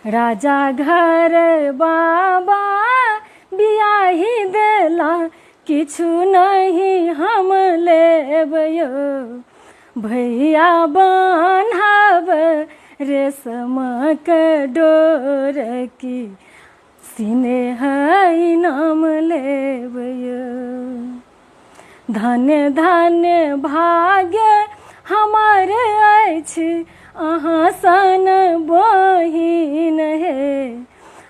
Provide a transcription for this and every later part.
राजा घर बाबा बियाही देला किछु नहीं हम लेब यो भैया बान्हब रेशमक डोर की सीने है नाम लेब यो। धन्य धन्य भाग्य हमार अछि अहाँ सन बहिन हे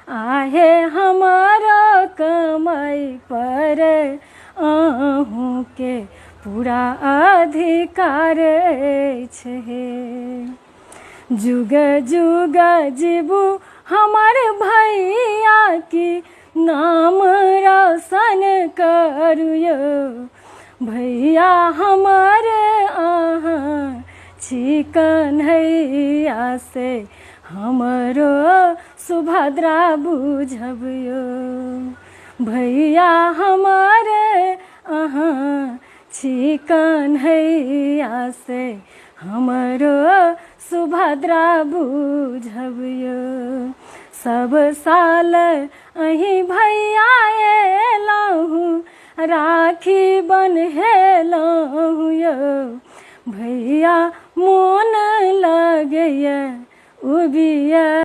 आहे हमारा कमाई पर अहूँ के पूरा अधिकार अछि हे। जुग जुग जीबू हमार भैया की नाम रोशन करू यो भैया हमारे अहाँ छी कन्हैया से हमरो सुभद्रा बुझब यो भैया हमारे अहाँ छी कन्हैया से हमरो सुभद्रा बुझब यो। सब साल अहीं भैया एलहुँ राखी बन्हेलहुँ यो भैया मोन लगैया उबिया